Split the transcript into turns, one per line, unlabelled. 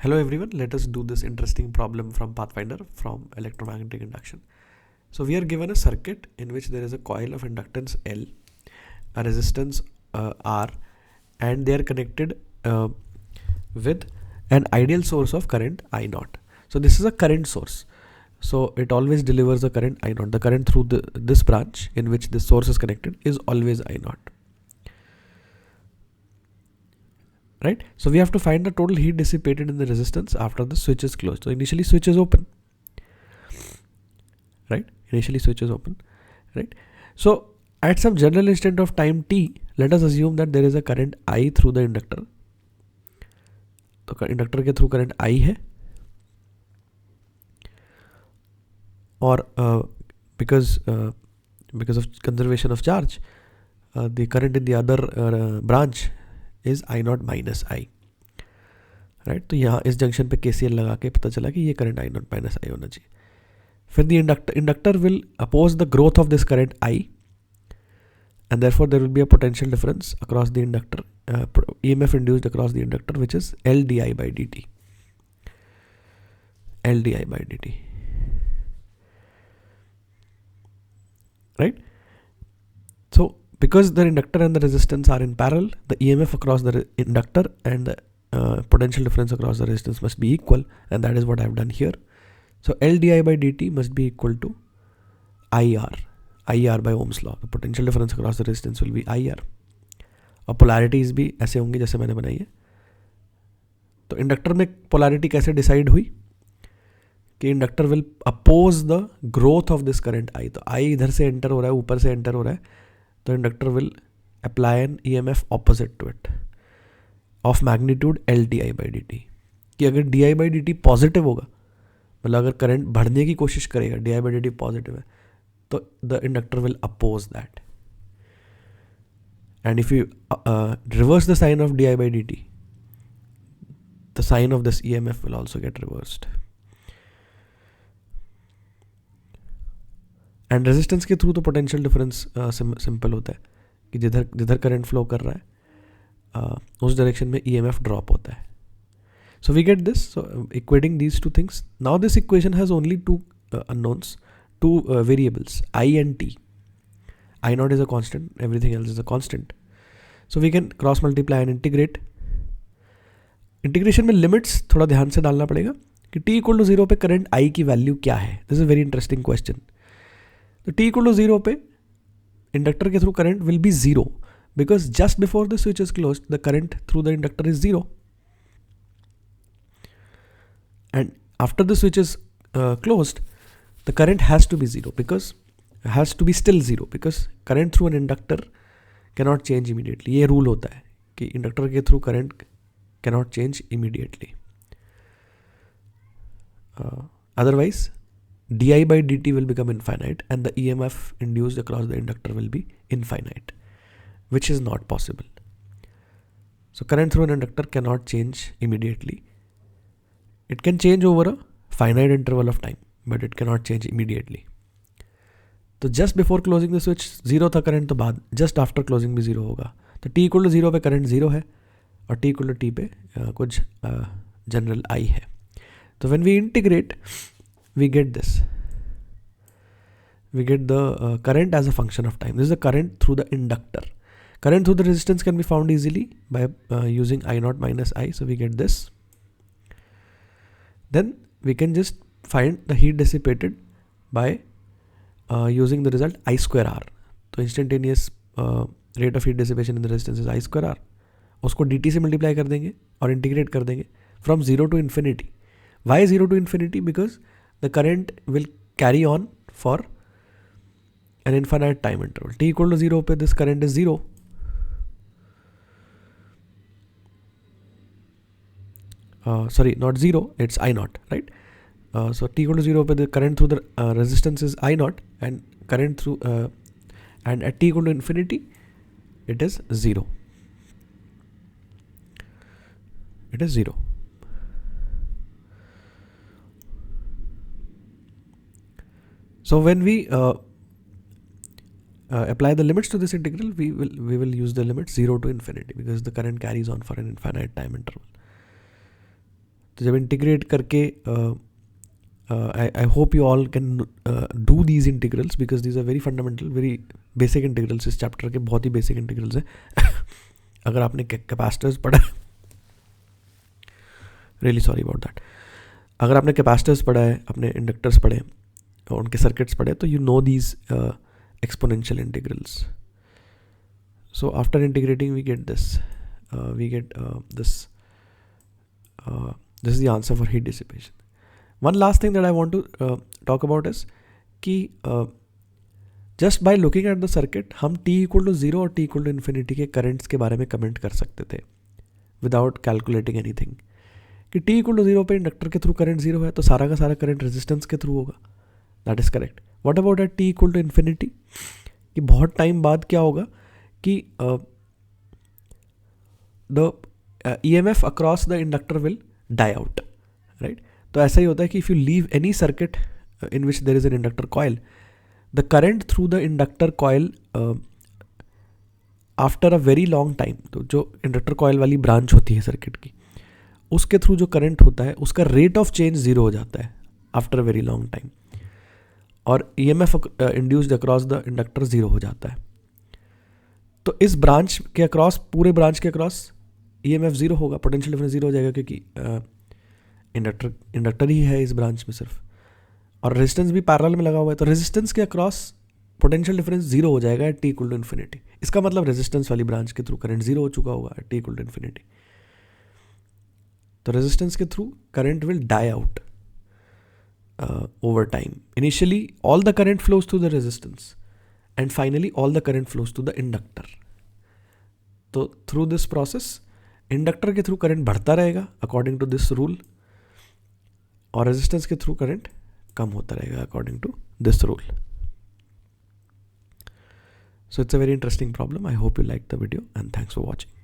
Hello everyone, let us do this interesting problem from Pathfinder from electromagnetic induction. So we are given a circuit in which there is a coil of inductance L, a resistance R, and they are connected with an ideal source of current I0. So this is a current source. So it always delivers a current I0. The current through this branch in which this source is connected is always I0. Right? So we have to find the total heat dissipated in the resistance after the switch is closed. So initially switch is open. Right? Initially switch is open. Right? So at some general instant of time t, let us assume that there is a current I through the inductor. तो inductor के through current I है और because of conservation of charge, the current in the other branch is I0 minus I. Right तो यहाँ इस junction पे KCL लगा के पता चला कि ये करंट I0 माइनस I होना चाहिए. फिर the inductor will oppose the growth of this current I, and therefore there will be a potential difference across the inductor, EMF induced across the inductor, which is L di by dt. L di by dt. Right? So because the inductor and the resistance are in parallel, the EMF across the inductor and the potential difference across the resistance must be equal, and that is what I have done here. So L di by dt must be equal to IR by Ohm's law. The potential difference across the resistance will be IR. और polarities भी ऐसे होंगी जैसे मैंने बनाई है. तो inductor में पोलैरिटी कैसे डिसाइड हुई कि inductor will oppose the growth of this current I. तो I इधर से एंटर हो रहा है, ऊपर से एंटर हो रहा है, तो inductor will apply an EMF opposite to it of magnitude L di by dt. कि अगर di by dt पॉजिटिव होगा, मतलब अगर करंट बढ़ने की कोशिश करेगा, di by dt पॉजिटिव है, तो the inductor will oppose that. And if you reverse the sign of di by dt, the sign of this EMF will also get reversed. And resistance के through तो potential difference simple होता है कि जिधर current flow कर रहा है उस डायरेक्शन में EMF ड्रॉप होता है. So we get this. So equating these two things. Now this equation has only two unknowns, two variables, I and t. I0 is a constant, everything else is a constant. So we can cross multiply and integrate. Integration में limits थोड़ा ध्यान से डालना पड़ेगा कि t equal to 0 पे current I की value क्या है. This is very interesting question. तो t इक्वल टू 0 पे इंडक्टर के through current will be 0 because just before the switch is closed the current through the inductor is 0 and after the switch is closed the current has to be 0 because has to be still 0 because current through an inductor cannot change immediately. ये rule होता है कि inductor के through current cannot change immediately. Otherwise di by dt will become infinite and the EMF induced across the inductor will be infinite, which is not possible. So current through an inductor cannot change immediately. It can change over a finite interval of time, but it cannot change immediately. तो just before closing the switch 0 था current, तो बाद just after closing भी 0 होगा. तो t equal to 0 पे current 0 है और t इक्वल टू t पे कुछ जनरल I है. तो when we integrate we get this, we get the current as a function of time. This is the current through the inductor. Current through the resistance can be found easily by using I0 minus I. So we get this. Then we can just find the heat dissipated by using the result I square R. तो instantaneous rate of heat dissipation in the resistance is I square R. उसको dt से multiply कर देंगे और integrate कर देंगे from 0 to infinity. Why 0 to infinity? Because the current will carry on for an infinite time interval. t equal to 0 पे this current is 0. Sorry, not 0, it's I0, right? So t equal to 0 पे the current through the resistance is I0 and current through and at t equal to infinity it is 0. It is 0. So when we apply the limits to this integral, we will use the limit 0 to infinity because the current carries on for an infinite time interval. तो जब integrate करके I hope you all can do these integrals because these are very fundamental, very basic integrals. इस chapter के बहुत ही basic integrals हैं. अगर आपने capacitors पढ़ा, रियली सॉरी अबाउट दैट, अगर आपने कैपेसिटर्स पढ़ा है, अपने इंडक्टर्स पढ़े और उनके सर्किट्स पढ़े, तो you know these exponential integrals. So after integrating we get this, this is the answer for heat dissipation. One last thing that I want to talk about is कि just by looking at the circuit हम t equal to 0 और t equal to infinity के currents के बारे में comment कर सकते थे without calculating anything. कि t equal to 0 पे इंडक्टर के थ्रू करंट 0 है तो सारा का सारा करंट रेजिस्टेंस के थ्रू होगा. That is correct. What about at t equal to infinity, कि बहुत टाइम बाद क्या होगा कि the EMF across the inductor will die out, right? तो ऐसा ही होता है कि if you leave any circuit in which there is an inductor coil, the current through the inductor coil after a very long time, तो जो inductor coil वाली branch होती है सर्किट की, उसके थ्रू जो करंट होता है उसका रेट ऑफ चेंज 0 हो जाता है after a very long time, और EMF induced across the inductor 0 हो जाता है. तो इस ब्रांच के अक्रॉस, पूरे ब्रांच के अक्रॉस EMF 0 होगा, पोटेंशियल डिफरेंस 0 हो जाएगा क्योंकि इंडक्टर ही है इस ब्रांच में सिर्फ, और रेजिस्टेंस भी पैरेलल में लगा हुआ है. तो रेजिस्टेंस के अक्रॉस पोटेंशियल डिफरेंस 0 हो जाएगा at t equal to infinity. इसका मतलब रेजिस्टेंस वाली ब्रांच के थ्रू करंट 0 हो चुका होगा at t equal to infinity. तो रेजिस्टेंस के through current will die out over time. Initially all the current flows through the resistance and finally all the current flows to the inductor. तो through this process inductor के through current बढ़ता रहेगा according to this rule, और resistance के through current कम होता रहेगा according to this rule. So it's a very interesting problem. I hope you liked the video and thanks for watching.